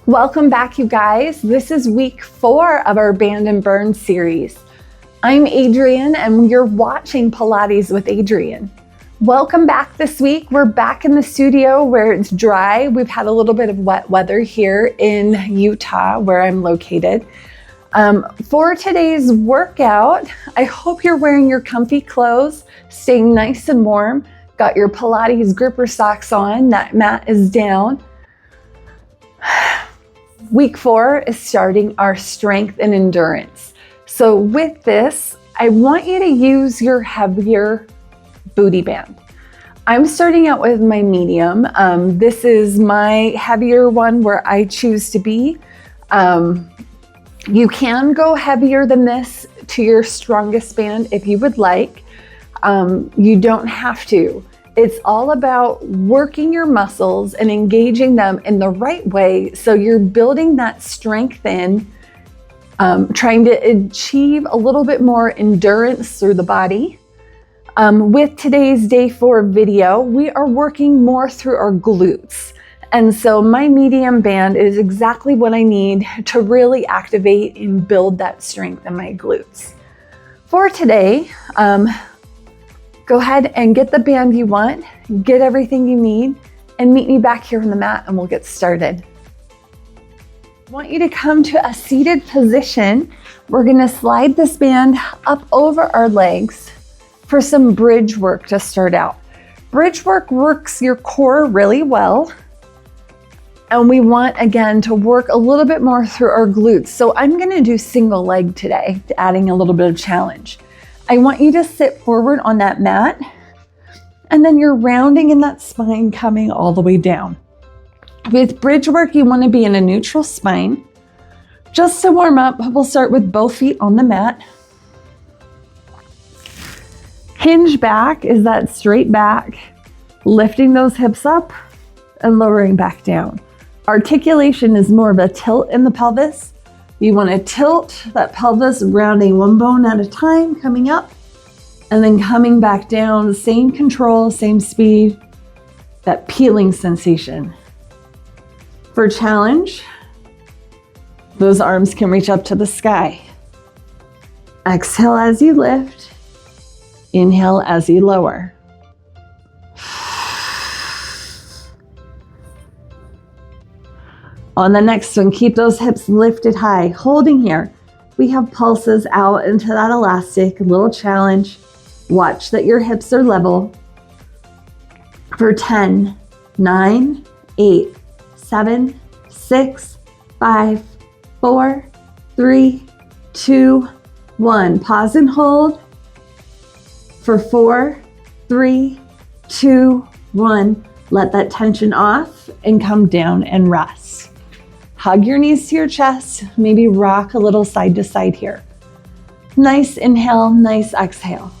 Welcome back, you guys. This is week 4 of our Band and Burn series. I'm Adrianne and you're watching Pilates with Adrianne. Welcome back this week. We're back in the studio where it's dry. We've had a little bit of wet weather here in Utah where I'm located. For today's workout, I hope you're wearing your comfy clothes, staying nice and warm, got your Pilates gripper socks on, that mat is down. Week 4 is starting our strength and endurance. So with this, I want you to use your heavier booty band. I'm starting out with my medium. This is my heavier one where I choose to be. You can go heavier than this to your strongest band if you would like. You don't have to. It's all about working your muscles and engaging them in the right way so you're building that strength in, trying to achieve a little bit more endurance through the body. With today's day 4 video, we are working more through our glutes. And so my medium band is exactly what I need to really activate and build that strength in my glutes. For today, go ahead and get the band you want, get everything you need, and meet me back here on the mat and we'll get started. I want you to come to a seated position. We're gonna slide this band up over our legs for some bridge work to start out. Bridge work works your core really well. And we want, again, to work a little bit more through our glutes. So I'm gonna do single leg today, adding a little bit of challenge. I want you to sit forward on that mat, and then you're rounding in that spine coming all the way down. With bridge work, you want to be in a neutral spine. Just to warm up, we'll start with both feet on the mat. Hinge back is that straight back, lifting those hips up and lowering back down. Articulation is more of a tilt in the pelvis. You want to tilt that pelvis, rounding one bone at a time, coming up, and then coming back down, same control, same speed, that peeling sensation. For challenge, those arms can reach up to the sky. Exhale as you lift, inhale as you lower. On the next one, keep those hips lifted high, holding here. We have pulses out into that elastic, a little challenge. Watch that your hips are level. For 10, 9, 8, 7, 6, 5, 4, 3, 2, 1. Pause and hold. For 4, 3, 2, 1. Let that tension off and come down and rest. Hug your knees to your chest, maybe rock a little side to side here. Nice inhale, nice exhale.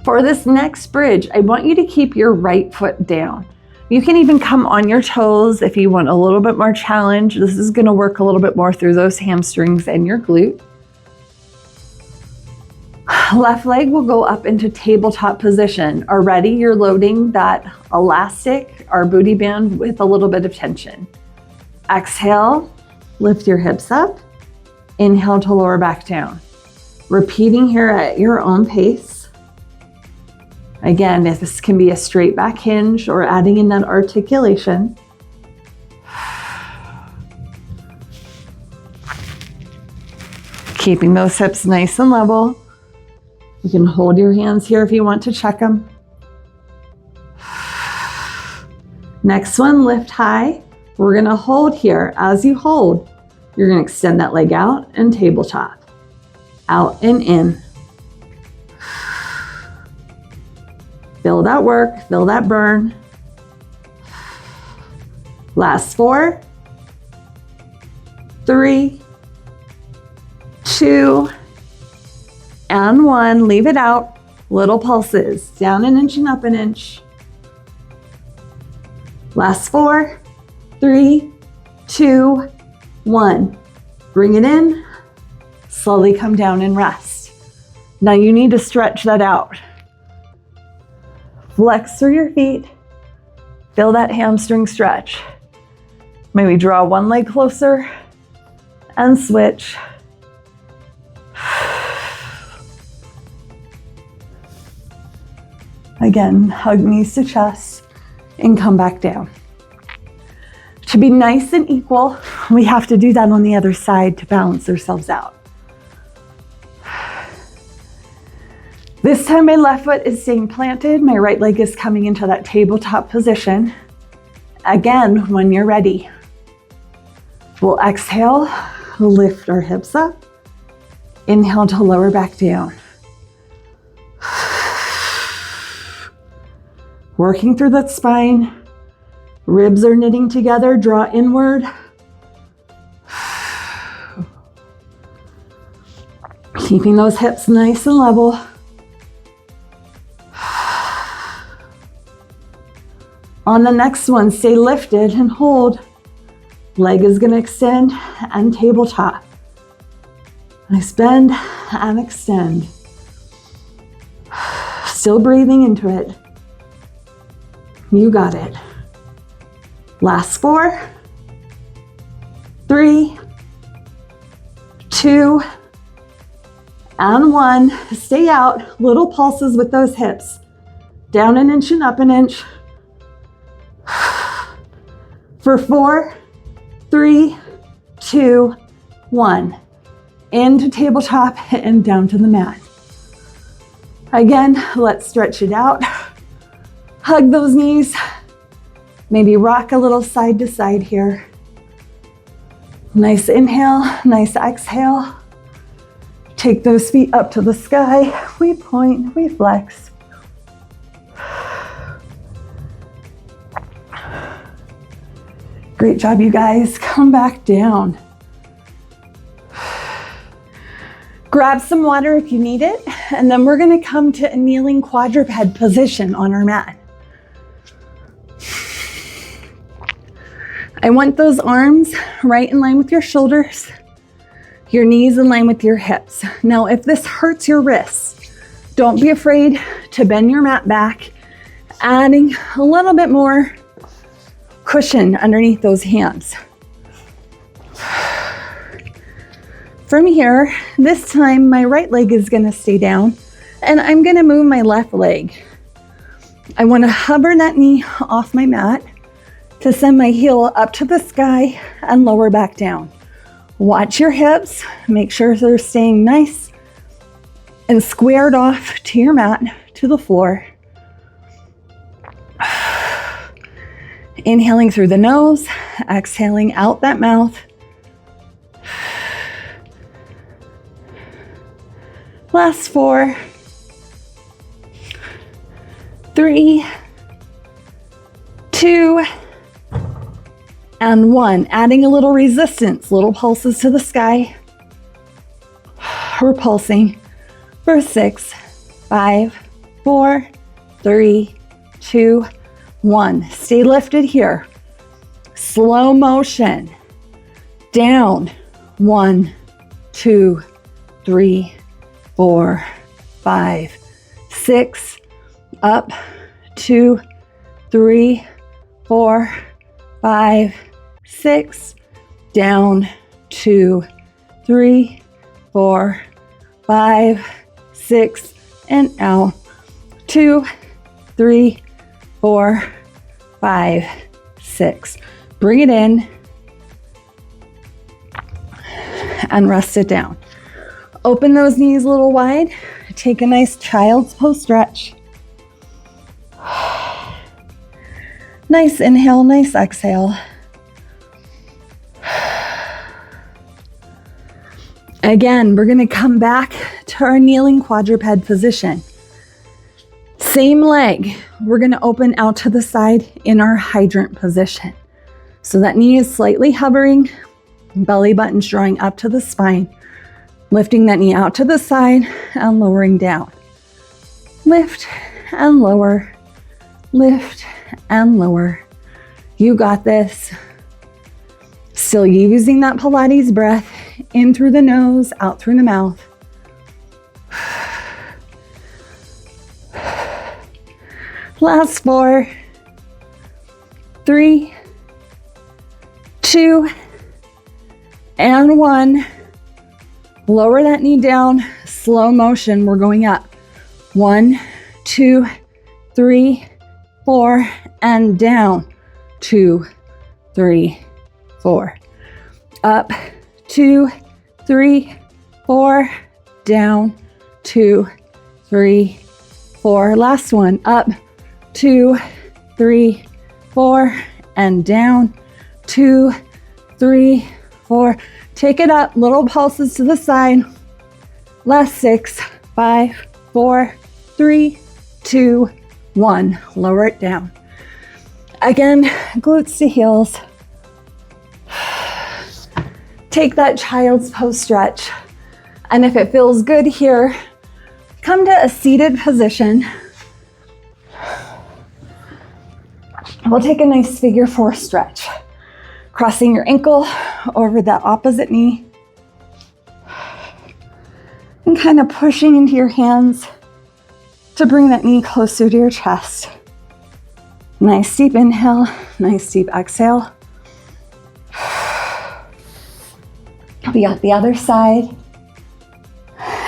For this next bridge, I want you to keep your right foot down. You can even come on your toes if you want a little bit more challenge. This is gonna work a little bit more through those hamstrings and your glute. Left leg will go up into tabletop position. Already you're loading that elastic, our booty band, with a little bit of tension. Exhale, lift your hips up. Inhale to lower back down. Repeating here at your own pace. Again, if this can be a straight back hinge or adding in that articulation. Keeping those hips nice and level. You can hold your hands here if you want to check them. Next one, lift high. We're gonna hold here. As you hold, you're gonna extend that leg out and tabletop. Out and in. Feel that work, feel that burn. Last 4, 3, 2, and 1, leave it out. Little pulses, down an inch and up an inch. Last 4, 3, 2, 1. Bring it in, slowly come down and rest. Now you need to stretch that out. Flex through your feet. Feel that hamstring stretch. Maybe draw one leg closer and switch. Again, hug knees to chest and come back down. To be nice and equal, we have to do that on the other side to balance ourselves out. This time my left foot is staying planted, my right leg is coming into that tabletop position. Again, when you're ready, we'll exhale, lift our hips up, inhale to lower back down. Working through that spine, ribs are knitting together, draw inward. Keeping those hips nice and level. On the next one, stay lifted and hold. Leg is going to extend and tabletop. Nice bend and extend. Still breathing into it. You got it. Last 4, 3, 2, and 1. Stay out. Little pulses with those hips. Down an inch and up an inch. For 4, 3, 2, 1. Into tabletop and down to the mat. Again, let's stretch it out. Hug those knees. Maybe rock a little side to side here. Nice inhale, nice exhale. Take those feet up to the sky. We point, we flex. Great job, you guys. Come back down. Grab some water if you need it, and then we're gonna come to a kneeling quadruped position on our mat. I want those arms right in line with your shoulders, your knees in line with your hips. Now, if this hurts your wrists, don't be afraid to bend your mat back, adding a little bit more cushion underneath those hands. From here, this time my right leg is gonna stay down and I'm gonna move my left leg. I wanna hover that knee off my mat to send my heel up to the sky and lower back down. Watch your hips, make sure they're staying nice and squared off to your mat, to the floor. Inhaling through the nose, exhaling out that mouth. Last 4, 3, 2, and 1. Adding a little resistance, little pulses to the sky. We're pulsing for 6, 5, 4, 3, 2, 1. Stay lifted here. Slow motion. Down. 1, 2, 3, 4, 5, 6. Up. 2, 3, 4, 5, 6. Down. 2, 3, 4, 5, 6. And out. 2, 3, 4, 5, 6. Bring it in and rest it down. Open those knees a little wide. Take a nice child's pose stretch. Nice inhale, nice exhale. Again, we're gonna come back to our kneeling quadruped position. Same leg, we're gonna open out to the side in our hydrant position. So that knee is slightly hovering, belly button's drawing up to the spine, lifting that knee out to the side and lowering down. Lift and lower, lift and lower. You got this. Still using that Pilates breath, in through the nose, out through the mouth. Last 4, 3, 2, and 1. Lower that knee down, slow motion, we're going up. 1, 2, 3, 4, and down. 2, 3, 4. Up, 2, 3, 4, down, 2, 3, 4. Last one, up, 2, 3, 4, and down, 2, 3, 4. Take it up, little pulses to the side. Last 6, 5, 4, 3, 2, 1. Lower it down. Again, glutes to heels. Take that child's pose stretch. And if it feels good here, come to a seated position. We'll take a nice figure 4 stretch. Crossing your ankle over the opposite knee. And kind of pushing into your hands to bring that knee closer to your chest. Nice deep inhale, nice deep exhale. We got the other side.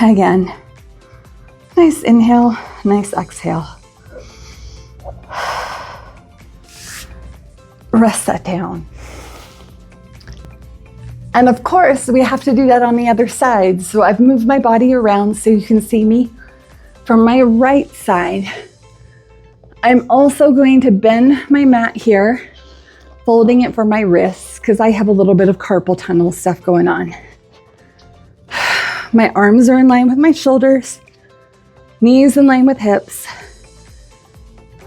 Again, nice inhale, nice exhale. Rest that down. And of course, we have to do that on the other side. So I've moved my body around so you can see me from my right side. I'm also going to bend my mat here, folding it for my wrists because I have a little bit of carpal tunnel stuff going on. My arms are in line with my shoulders, knees in line with hips.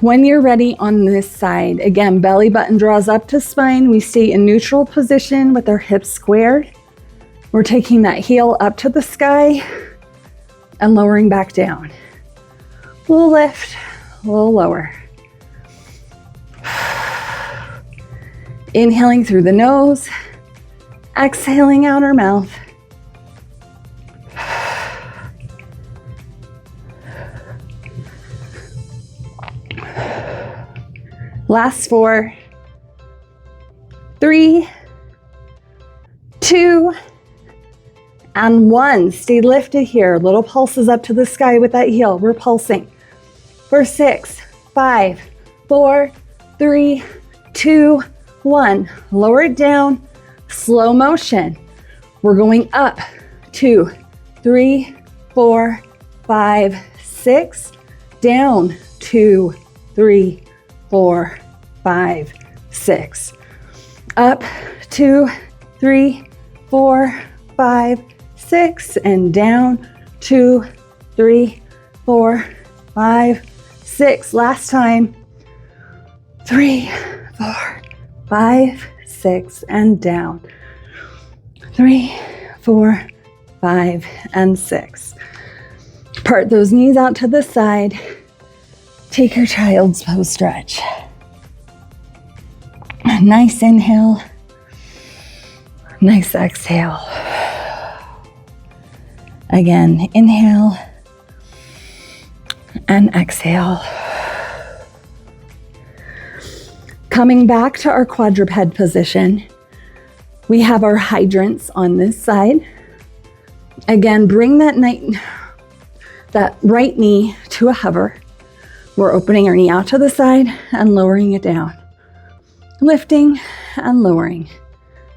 When you're ready on this side, again, belly button draws up to spine. We stay in neutral position with our hips squared. We're taking that heel up to the sky and lowering back down. We'll lift, we'll lower. Inhaling through the nose, exhaling out our mouth. Last 4, 3, 2, and 1. Stay lifted here. Little pulses up to the sky with that heel. We're pulsing. For 6, 5, 4, 3, 2, 1. Lower it down. Slow motion. We're going up. 2, 3, 4, 5, 6. Down. 2, 3, 4, 5, 6. Up, 2, 3, 4, 5, 6, and down, 2, 3, 4, 5, 6. Last time. 3, 4, 5, 6, and down. 3, 4, 5, and 6. Part those knees out to the side. Take your child's pose stretch. Nice inhale, nice exhale. Again, inhale and exhale. Coming back to our quadruped position, we have our hydrants on this side. Again, bring that right knee to a hover. We're opening our knee out to the side and lowering it down. Lifting and lowering.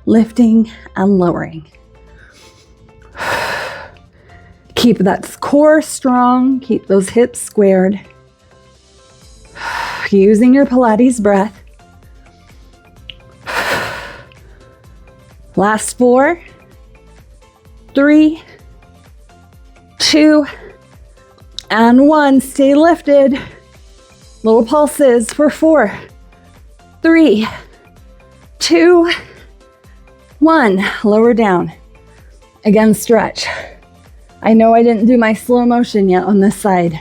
Lifting and lowering. Keep that core strong. Keep those hips squared. Using your Pilates breath. Last 4, 3, 2, and 1. Stay lifted. Little pulses for 4, 3, 2, 1. Lower down. Again, stretch. I know I didn't do my slow motion yet on this side.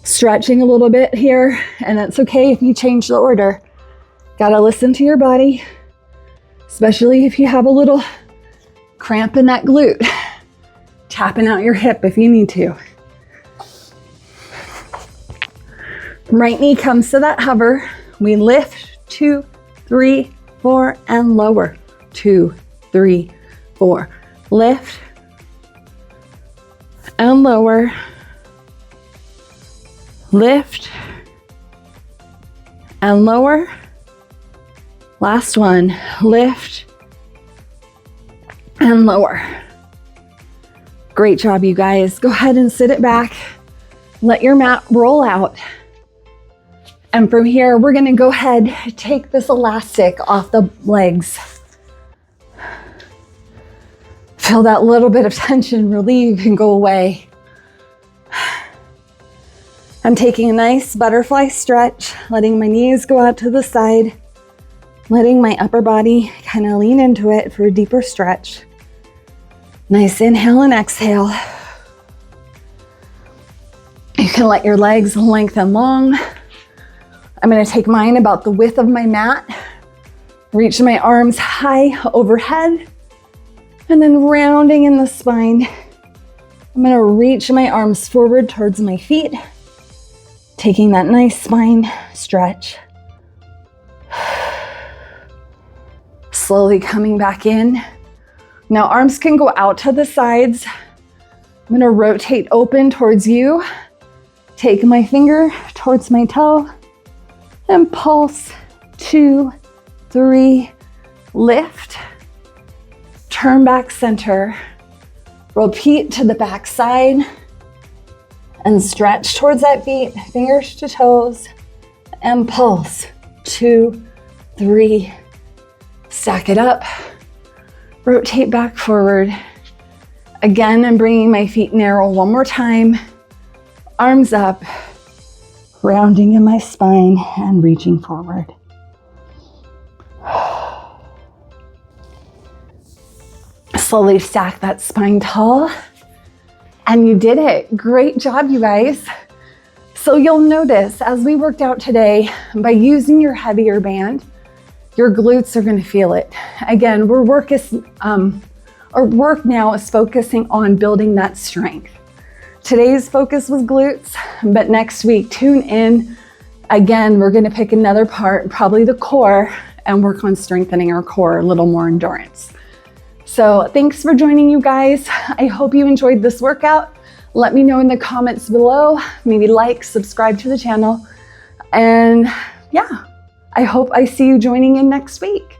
Stretching a little bit here, and it's okay if you change the order. Gotta listen to your body, especially if you have a little cramp in that glute. Tapping out your hip if you need to. Right knee comes to that hover. We lift, 2, 3, 4, and lower. 2, 3, 4. Lift and lower. Lift and lower. Last one, lift and lower. Great job, you guys. Go ahead and sit it back. Let your mat roll out. And from here, we're gonna go ahead, take this elastic off the legs. Feel that little bit of tension relieve and go away. I'm taking a nice butterfly stretch, letting my knees go out to the side, letting my upper body kind of lean into it for a deeper stretch. Nice inhale and exhale. You can let your legs lengthen long. I'm gonna take mine about the width of my mat, reach my arms high overhead, and then rounding in the spine, I'm gonna reach my arms forward towards my feet, taking that nice spine stretch. Slowly coming back in. Now arms can go out to the sides. I'm gonna rotate open towards you. Take my finger towards my toe and pulse. 2, 3, lift. Turn back center. Repeat to the back side and stretch towards that feet, fingers to toes, and pulse. 2, 3, stack it up. Rotate back forward. Again, I'm bringing my feet narrow one more time. Arms up, rounding in my spine and reaching forward. Slowly stack that spine tall. And you did it. Great job, you guys. So you'll notice as we worked out today, by using your heavier band, your glutes are gonna feel it. Again, our work now is focusing on building that strength. Today's focus was glutes, but next week, tune in. Again, we're gonna pick another part, probably the core, and work on strengthening our core, a little more endurance. So thanks for joining, you guys. I hope you enjoyed this workout. Let me know in the comments below. Maybe like, subscribe to the channel. And yeah, I hope I see you joining in next week.